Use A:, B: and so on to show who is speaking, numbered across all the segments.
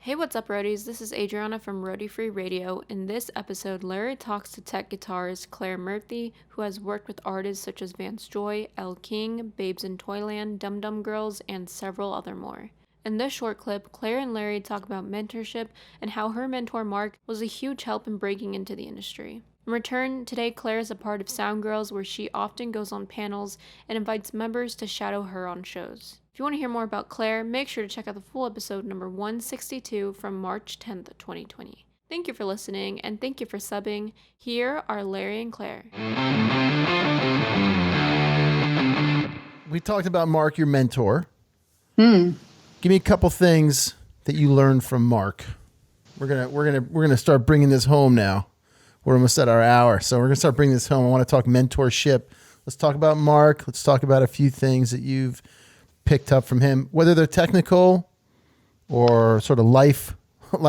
A: Hey, what's up, roadies? This is Adriana from Roadie Free Radio. In this episode, Larry talks to tech guitarist Claire Murphy, who has worked with artists such as Vance Joy, Elle King, Babes in Toyland, Dum Dum Girls, and several other more. In this short clip, Claire and Larry talk about mentorship and how her mentor Mark was a huge help in breaking into the industry. In return, today Claire is a part of Sound Girls, where she often goes on panels and invites members to shadow her on shows. If you want to hear more about Claire, make sure to check out the full episode number 162 from March 10th, 2020. Thank you for listening, and thank you for subbing. Here are Larry and Claire.
B: We talked about Mark, your mentor. Give me a couple things that you learned from Mark. We're gonna start bringing this home now. We're almost at our hour, so we're gonna start bringing this home. I want to talk mentorship. Let's talk about Mark. Let's talk about a few things that you've picked up from him, whether they're technical or sort of life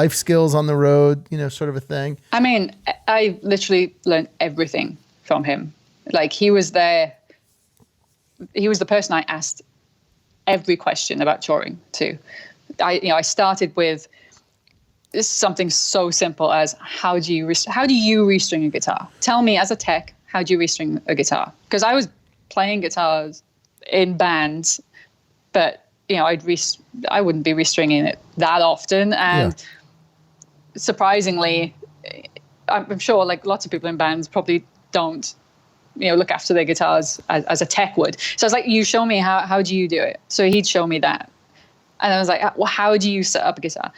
B: skills on the road, sort of a thing.
C: I mean, I literally learned everything from him. Like, he was there. He was the person I asked every question about touring to. I started with something so simple as how do you restring a guitar? Tell me, as a tech, how do you restring a guitar? Because I was playing guitars in bands, but I wouldn't be restringing it that often. And surprisingly, I'm sure like lots of people in bands probably don't look after their guitars as a tech would. So I was like, you show me how do you do it? So he'd show me that. And I was like, well, how do you set up a guitar?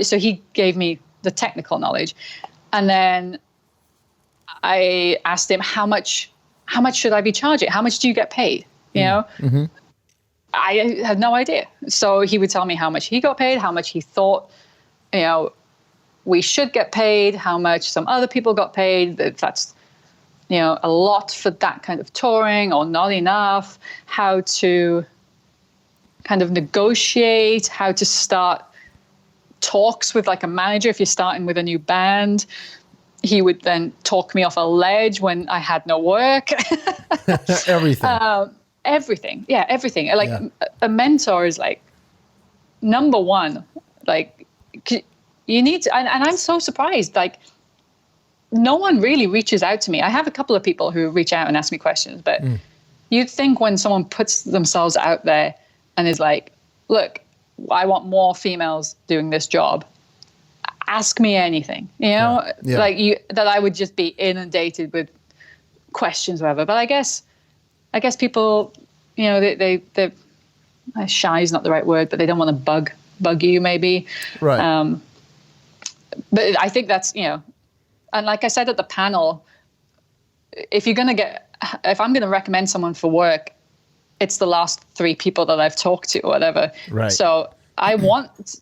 C: So he gave me the technical knowledge. And then I asked him, how much should I be charging? How much do you get paid? Mm-hmm. I had no idea. So he would tell me how much he got paid, how much he thought, we should get paid, how much some other people got paid. If that's, a lot for that kind of touring or not enough, how to kind of negotiate, how to start talks with like a manager if you're starting with a new band. He would then talk me off a ledge when I had no work.
B: Everything.
C: Everything. Yeah, everything. Like a mentor is like number one. Like you need to, and I'm so surprised. Like no one really reaches out to me. I have a couple of people who reach out and ask me questions, but you'd think when someone puts themselves out there and is like, look, I want more females doing this job. Ask me anything, like that I would just be inundated with questions, or whatever. But I guess people, they're shy is not the right word, but they don't want to bug you maybe.
B: Right.
C: But I think that's, and like I said at the panel, if I'm going to recommend someone for work, it's the last three people that I've talked to or whatever.
B: Right.
C: So I want,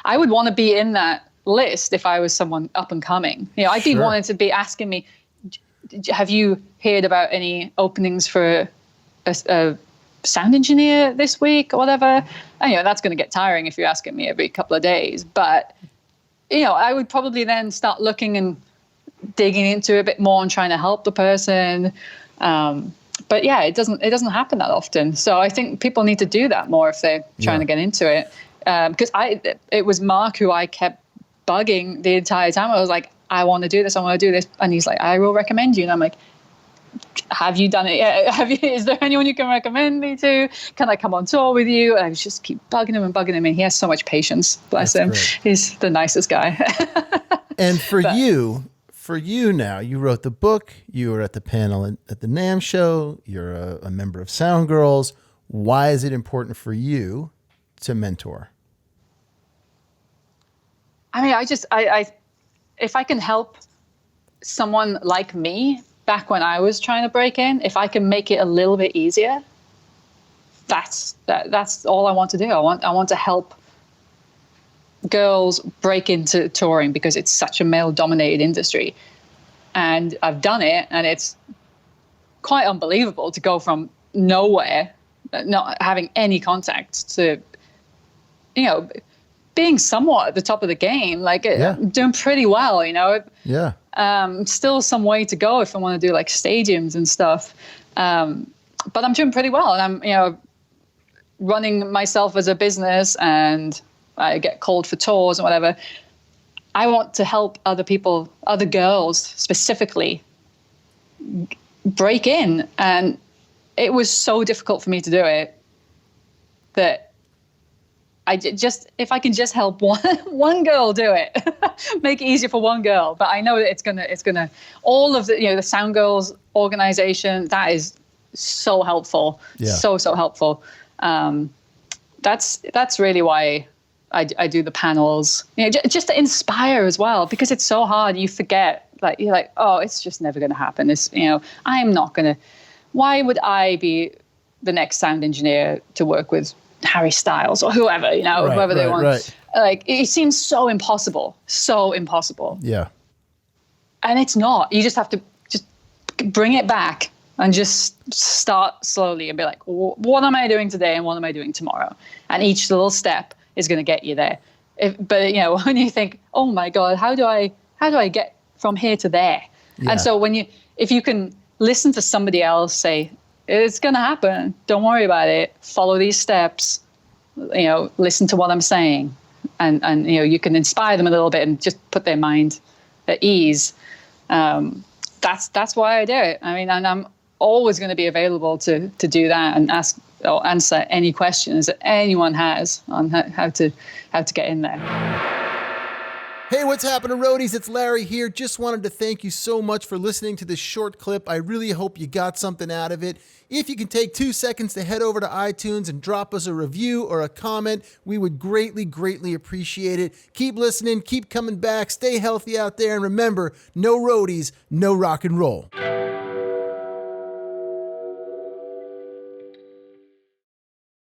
C: I would want to be in that list if I was someone up and coming. I'd be wanting to be asking me, have you heard about any openings for a sound engineer this week or whatever? And, that's going to get tiring if you're asking me every couple of days. But, I would probably then start looking and digging into it a bit more and trying to help the person. But yeah, it doesn't happen that often. So I think people need to do that more if they're trying to get into it. Because it was Mark who I kept bugging the entire time. I was like, I want to do this. And he's like, I will recommend you. And I'm like, have you done it yet? Is there anyone you can recommend me to? Can I come on tour with you? And I just keep bugging him. And he has so much patience. Bless him. Great. He's the nicest guy.
B: And for you now, you wrote the book, you were at the panel at the NAMM show, you're a member of Sound Girls. Why is it important for you to mentor?
C: I mean, I if I can help someone like me back when I was trying to break in, if I can make it a little bit easier, that's all I want to do. I want to help girls break into touring because it's such a male-dominated industry. And I've done it, and it's quite unbelievable to go from nowhere, not having any contact, to, being somewhat at the top of the game, doing pretty well,
B: Yeah.
C: Still some way to go if I want to do like stadiums and stuff. But I'm doing pretty well, and I'm, running myself as a business and I get called for tours and whatever. I want to help other people, other girls specifically, break in. And it was so difficult for me to do it that if I can just help one girl do it, make it easier for one girl. But I know that it's gonna all of the, the Sound Girls organization, that is so helpful.
B: Yeah.
C: So helpful. That's really why I do the panels, just to inspire as well, because it's so hard. You forget, like, you're like, oh, it's just never going to happen. It's, I'm not going to, why would I be the next sound engineer to work with Harry Styles or whoever, whoever they want.
B: Right.
C: Like, it seems so impossible.
B: Yeah.
C: And it's not. You just have to just bring it back and just start slowly and be like, what am I doing today and what am I doing tomorrow? And each little step is going to get you there. But when you think, oh my God, how do I get from here to there?
B: Yeah.
C: And so if you can listen to somebody else say, it's going to happen, don't worry about it, follow these steps, listen to what I'm saying, and you can inspire them a little bit and just put their mind at ease. That's why I do it. I mean, and I'm always going to be available to do that and ask or answer any questions that anyone has on how to get in there.
B: Hey, what's happening, roadies? It's Larry here. Just wanted to thank you so much for listening to this short clip. I really hope you got something out of it. If you can take 2 seconds to head over to iTunes and drop us a review or a comment, we would greatly, greatly appreciate it. Keep listening, keep coming back, stay healthy out there, and remember, no roadies, no rock and roll.